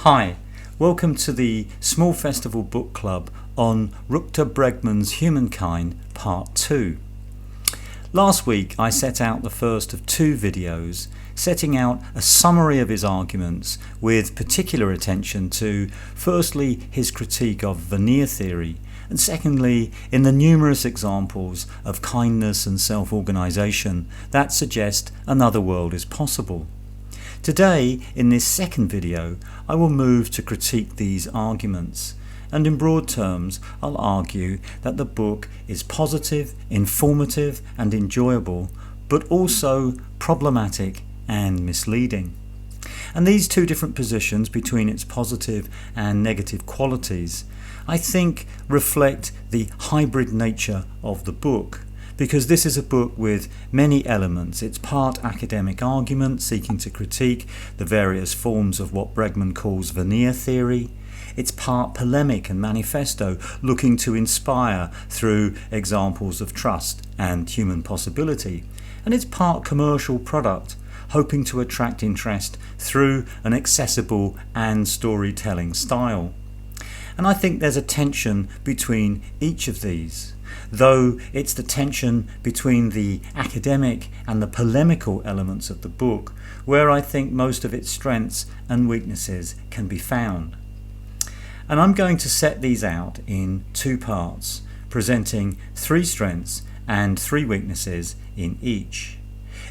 Hi, welcome to the Small Festival Book Club on Rutger Bregman's Humankind Part 2. Last week I set out the first of two videos setting out a summary of his arguments with particular attention to, firstly, his critique of veneer theory, and secondly, in the numerous examples of kindness and self-organisation that suggest another world is possible. Today, in this second video, I will move to critique these arguments, and in broad terms I'll argue that the book is positive, informative and enjoyable, but also problematic and misleading. And these two different positions between its positive and negative qualities, I think, reflect the hybrid nature of the book. Because this is a book with many elements. It's part academic argument seeking to critique the various forms of what Bregman calls veneer theory. It's part polemic and manifesto looking to inspire through examples of trust and human possibility. And it's part commercial product hoping to attract interest through an accessible and storytelling style. And I think there's a tension between each of these. Though it's the tension between the academic and the polemical elements of the book where I think most of its strengths and weaknesses can be found. And I'm going to set these out in two parts, presenting three strengths and three weaknesses in each.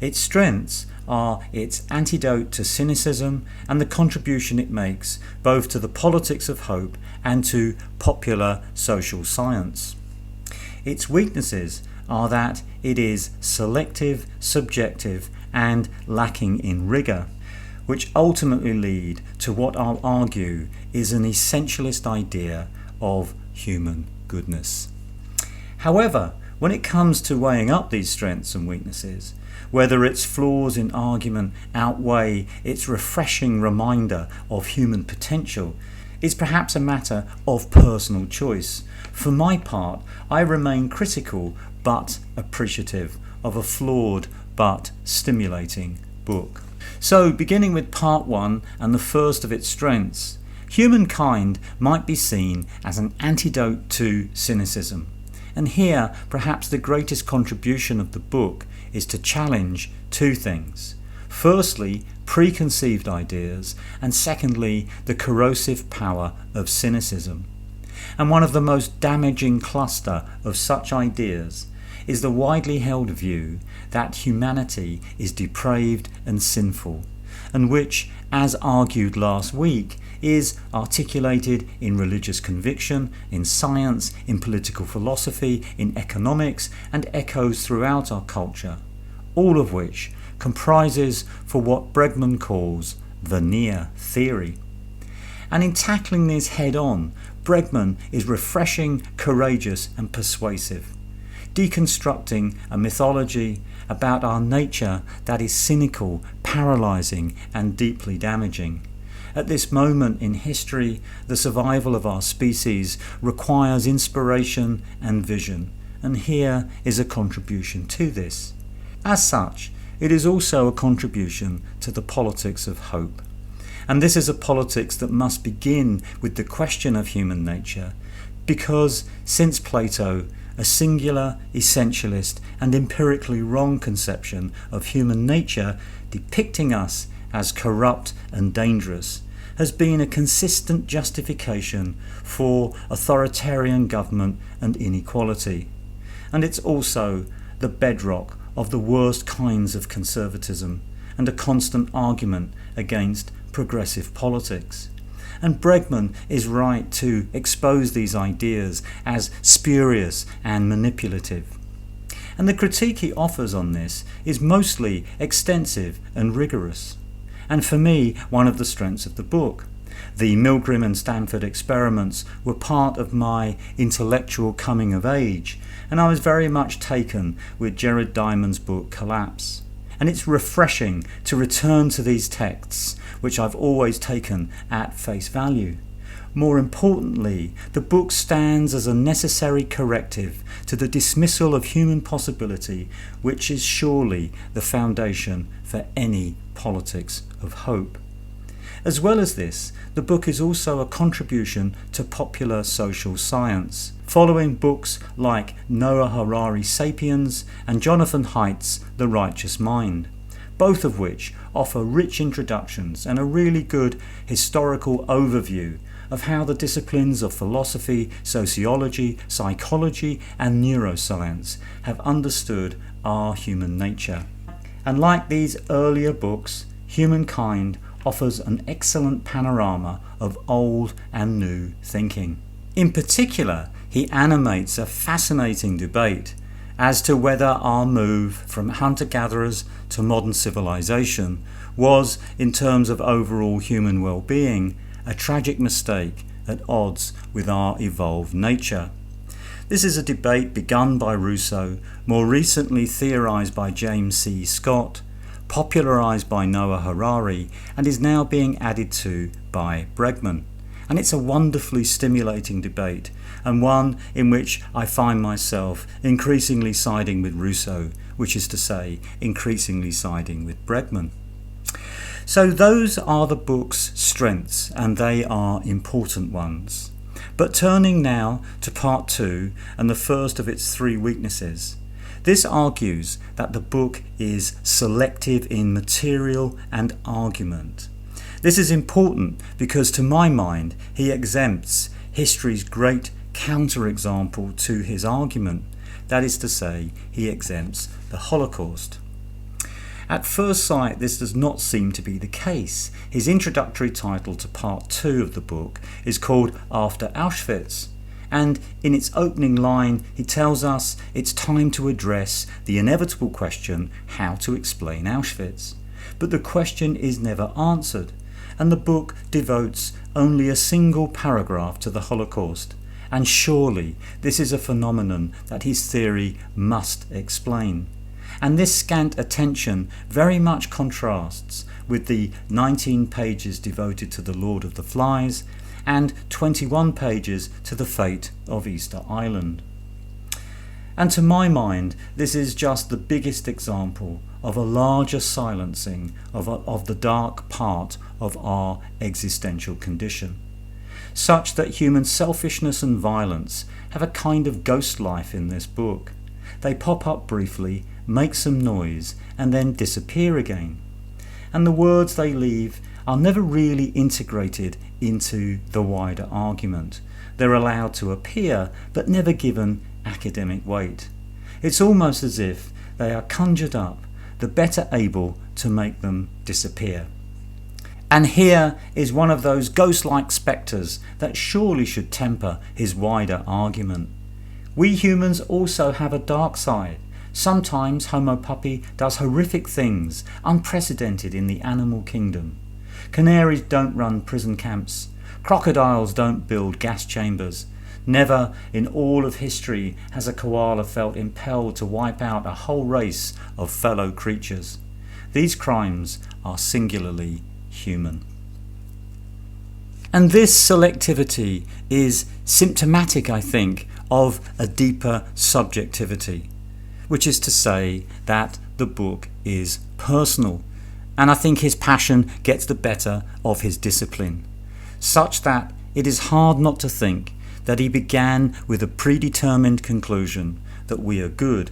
Its strengths are its antidote to cynicism and the contribution it makes both to the politics of hope and to popular social science. Its weaknesses are that it is selective, subjective and lacking in rigour, which ultimately lead to what I'll argue is an essentialist idea of human goodness. However, when it comes to weighing up these strengths and weaknesses, whether its flaws in argument outweigh its refreshing reminder of human potential, is perhaps a matter of personal choice. For my part, I remain critical but appreciative of a flawed but stimulating book. So, beginning with part one and the first of its strengths, Humankind might be seen as an antidote to cynicism. And here, perhaps the greatest contribution of the book is to challenge two things. Firstly, preconceived ideas, and secondly, the corrosive power of cynicism. And one of the most damaging cluster of such ideas is the widely held view that humanity is depraved and sinful, and which, as argued last week, is articulated in religious conviction, in science, in political philosophy, in economics, and echoes throughout our culture, all of which comprises for what Bregman calls veneer theory. And in tackling this head on, Bregman is refreshing, courageous and persuasive, deconstructing a mythology about our nature that is cynical, paralysing and deeply damaging. At this moment in history, the survival of our species requires inspiration and vision, and here is a contribution to this. As such, it is also a contribution to the politics of hope. And this is a politics that must begin with the question of human nature, because since Plato, a singular, essentialist and empirically wrong conception of human nature depicting us as corrupt and dangerous has been a consistent justification for authoritarian government and inequality. And it's also the bedrock of the worst kinds of conservatism and a constant argument against progressive politics. And Bregman is right to expose these ideas as spurious and manipulative. And the critique he offers on this is mostly extensive and rigorous. And for me, one of the strengths of the book. The Milgram and Stanford experiments were part of my intellectual coming of age, and I was very much taken with Jared Diamond's book Collapse. And it's refreshing to return to these texts, which I've always taken at face value. More importantly, the book stands as a necessary corrective to the dismissal of human possibility, which is surely the foundation for any politics of hope. As well as this, the book is also a contribution to popular social science, following books like Noah Harari's Sapiens and Jonathan Haidt's The Righteous Mind, both of which offer rich introductions and a really good historical overview of how the disciplines of philosophy, sociology, psychology and neuroscience have understood our human nature. And like these earlier books, Humankind offers an excellent panorama of old and new thinking. In particular, he animates a fascinating debate as to whether our move from hunter-gatherers to modern civilization was, in terms of overall human well-being, a tragic mistake at odds with our evolved nature. This is a debate begun by Rousseau, more recently theorised by James C. Scott, popularised by Noah Harari, and is now being added to by Bregman. And it's a wonderfully stimulating debate, and one in which I find myself increasingly siding with Rousseau, which is to say, increasingly siding with Bregman. So those are the book's strengths, and they are important ones. But turning now to part 2 and the first of its 3 weaknesses. This argues that the book is selective in material and argument. This is important because, to my mind, he exempts history's great counterexample to his argument. That is to say, he exempts the Holocaust. At first sight, this does not seem to be the case. His introductory title to part 2 of the book is called After Auschwitz, and in its opening line he tells us it's time to address the inevitable question how to explain Auschwitz. But the question is never answered, and the book devotes only a single paragraph to the Holocaust, and surely this is a phenomenon that his theory must explain. And this scant attention very much contrasts with the 19 pages devoted to the Lord of the Flies and 21 pages to the fate of Easter Island. And to my mind, this is just the biggest example of a larger silencing of the dark part of our existential condition, such that human selfishness and violence have a kind of ghost life in this book. They pop up briefly, make some noise, and then disappear again. And the words they leave are never really integrated into the wider argument. They're allowed to appear, but never given academic weight. It's almost as if they are conjured up, the better able to make them disappear. And here is one of those ghost-like spectres that surely should temper his wider argument. We humans also have a dark side. Sometimes Homo Puppy does horrific things, unprecedented in the animal kingdom. Canaries don't run prison camps. Crocodiles don't build gas chambers. Never in all of history has a koala felt impelled to wipe out a whole race of fellow creatures. These crimes are singularly human. And this selectivity is symptomatic, I think, of a deeper subjectivity, which is to say that the book is personal, and I think his passion gets the better of his discipline, such that it is hard not to think that he began with a predetermined conclusion that we are good,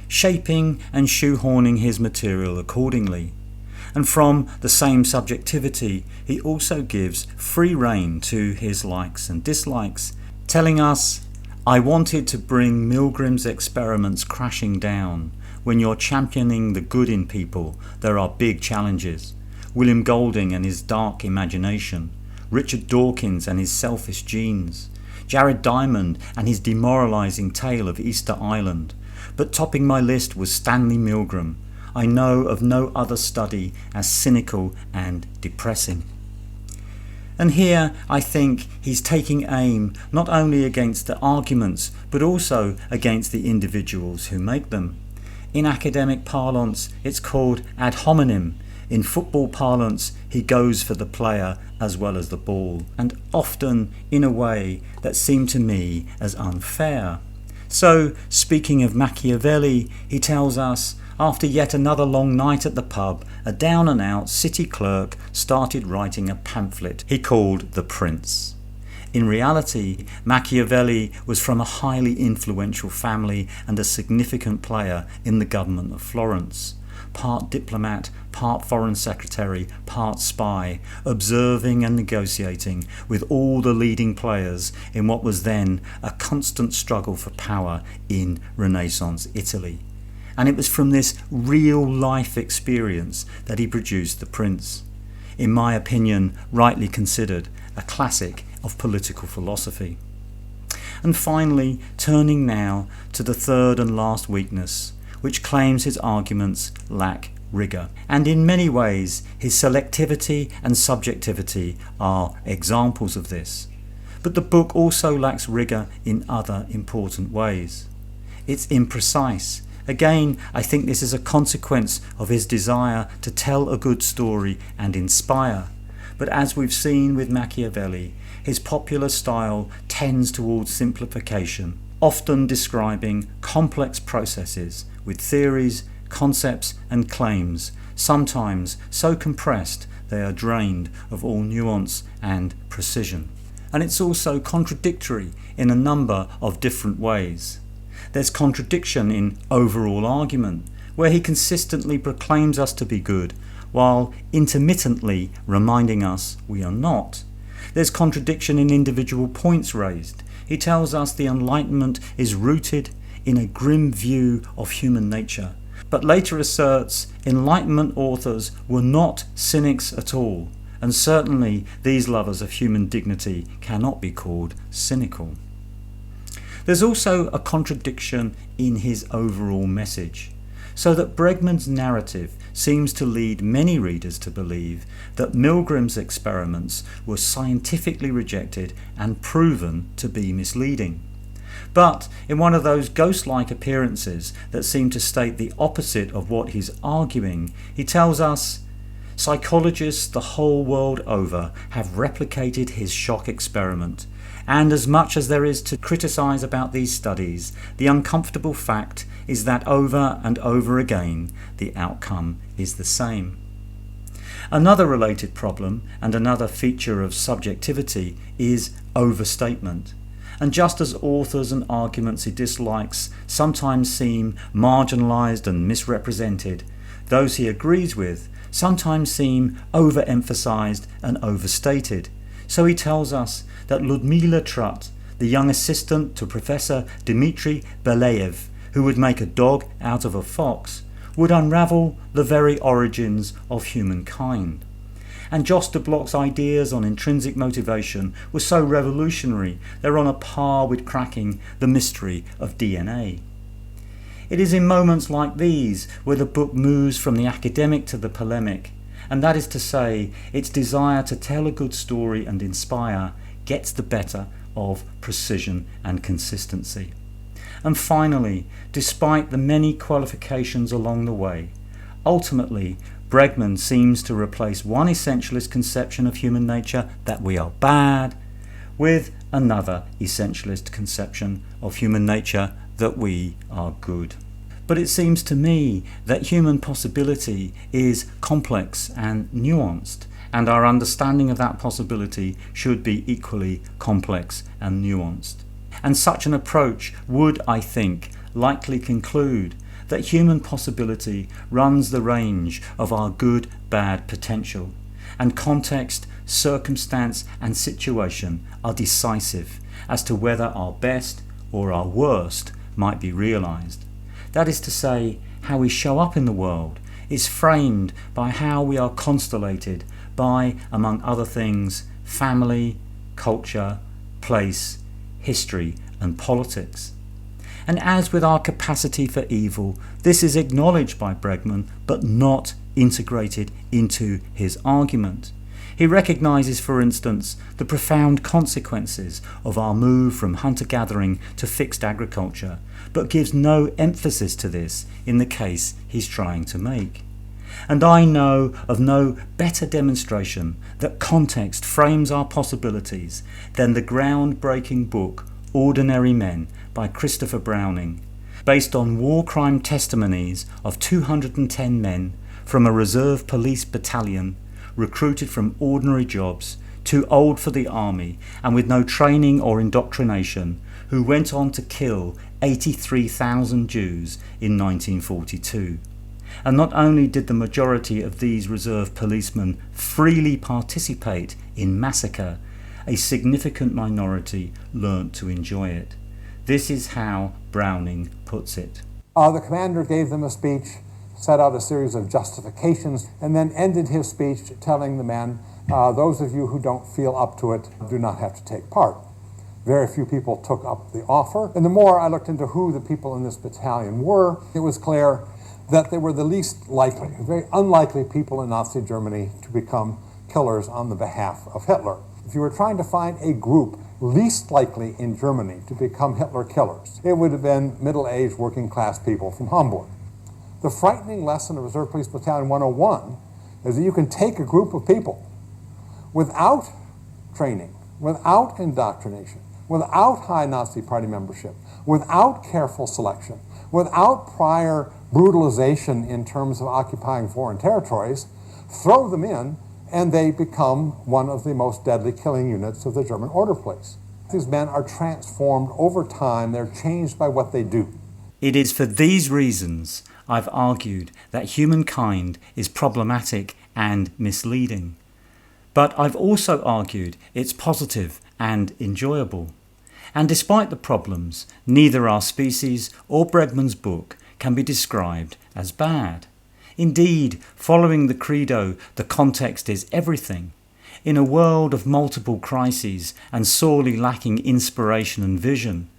shaping and shoehorning his material accordingly. And from the same subjectivity, he also gives free rein to his likes and dislikes, telling us, I wanted to bring Milgram's experiments crashing down. When you're championing the good in people, there are big challenges. William Golding and his dark imagination, Richard Dawkins and his selfish genes, Jared Diamond and his demoralising tale of Easter Island. But topping my list was Stanley Milgram. I know of no other study as cynical and depressing. And here I think he's taking aim not only against the arguments but also against the individuals who make them. In academic parlance it's called ad hominem. In football parlance he goes for the player as well as the ball, and often in a way that seemed to me as unfair. So, speaking of Machiavelli, he tells us, After yet another long night at the pub, a down-and-out city clerk started writing a pamphlet he called The Prince. In reality, Machiavelli was from a highly influential family and a significant player in the government of Florence. Part diplomat, part foreign secretary, part spy, observing and negotiating with all the leading players in what was then a constant struggle for power in Renaissance Italy. And it was from this real-life experience that he produced The Prince. In my opinion, rightly considered a classic of political philosophy. And finally, turning now to the third and last weakness, which claims his arguments lack rigour. And in many ways, his selectivity and subjectivity are examples of this. But the book also lacks rigour in other important ways. It's imprecise. Again, I think this is a consequence of his desire to tell a good story and inspire. But as we've seen with Machiavelli, his popular style tends towards simplification, often describing complex processes with theories, concepts and claims, sometimes so compressed they are drained of all nuance and precision. And it's also contradictory in a number of different ways. There's contradiction in overall argument, where he consistently proclaims us to be good, while intermittently reminding us we are not. There's contradiction in individual points raised. He tells us the Enlightenment is rooted in a grim view of human nature, but later asserts Enlightenment authors were not cynics at all, and certainly these lovers of human dignity cannot be called cynical. There's also a contradiction in his overall message, so that Bregman's narrative seems to lead many readers to believe that Milgram's experiments were scientifically rejected and proven to be misleading. But in one of those ghost-like appearances that seem to state the opposite of what he's arguing, he tells us, psychologists the whole world over have replicated his shock experiment, and as much as there is to criticise about these studies, the uncomfortable fact is that over and over again the outcome is the same. Another related problem and another feature of subjectivity is overstatement. And just as authors and arguments he dislikes sometimes seem marginalised and misrepresented, those he agrees with sometimes seem overemphasised and overstated. So he tells us that Ludmila Trut, the young assistant to Professor Dmitry Belayev, who would make a dog out of a fox, would unravel the very origins of humankind. And Jos de Blok's ideas on intrinsic motivation were so revolutionary they're on a par with cracking the mystery of DNA. It is in moments like these where the book moves from the academic to the polemic, and that is to say, its desire to tell a good story and inspire gets the better of precision and consistency. And finally, despite the many qualifications along the way, ultimately Bregman seems to replace one essentialist conception of human nature, that we are bad, with another essentialist conception of human nature, that we are good. But it seems to me that human possibility is complex and nuanced, and our understanding of that possibility should be equally complex and nuanced. And such an approach would, I think, likely conclude that human possibility runs the range of our good-bad potential, and context, circumstance and situation are decisive as to whether our best or our worst might be realised. That is to say, how we show up in the world is framed by how we are constellated by, among other things, family, culture, place, history and politics. And as with our capacity for evil, this is acknowledged by Bregman but not integrated into his argument. He recognises, for instance, the profound consequences of our move from hunter-gathering to fixed agriculture, but gives no emphasis to this in the case he's trying to make. And I know of no better demonstration that context frames our possibilities than the groundbreaking book Ordinary Men by Christopher Browning, based on war crime testimonies of 210 men from a reserve police battalion recruited from ordinary jobs, too old for the army and with no training or indoctrination, who went on to kill 83,000 Jews in 1942. And not only did the majority of these reserve policemen freely participate in massacre, a significant minority learnt to enjoy it. This is how Browning puts it. The commander gave them a speech, set out a series of justifications, and then ended his speech telling the men, those of you who don't feel up to it do not have to take part. Very few people took up the offer, and the more I looked into who the people in this battalion were, it was clear that they were the least likely, very unlikely people in Nazi Germany to become killers on the behalf of Hitler. If you were trying to find a group least likely in Germany to become Hitler killers, it would have been middle-aged working-class people from Hamburg. The frightening lesson of Reserve Police Battalion 101 is that you can take a group of people without training, without indoctrination, without high Nazi Party membership, without careful selection, without prior brutalization in terms of occupying foreign territories, throw them in, and they become one of the most deadly killing units of the German order police. These men are transformed over time. They're changed by what they do. It is for these reasons I've argued that Humankind is problematic and misleading. But I've also argued it's positive and enjoyable. And despite the problems, neither our species or Bregman's book can be described as bad. Indeed, following the credo, the context is everything. In a world of multiple crises and sorely lacking inspiration and vision,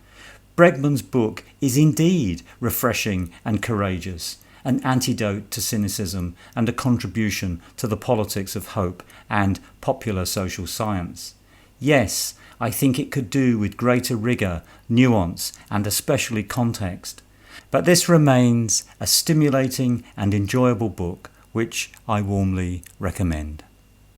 Bregman's book is indeed refreshing and courageous, an antidote to cynicism and a contribution to the politics of hope and popular social science. Yes, I think it could do with greater rigour, nuance and especially context. But this remains a stimulating and enjoyable book which I warmly recommend.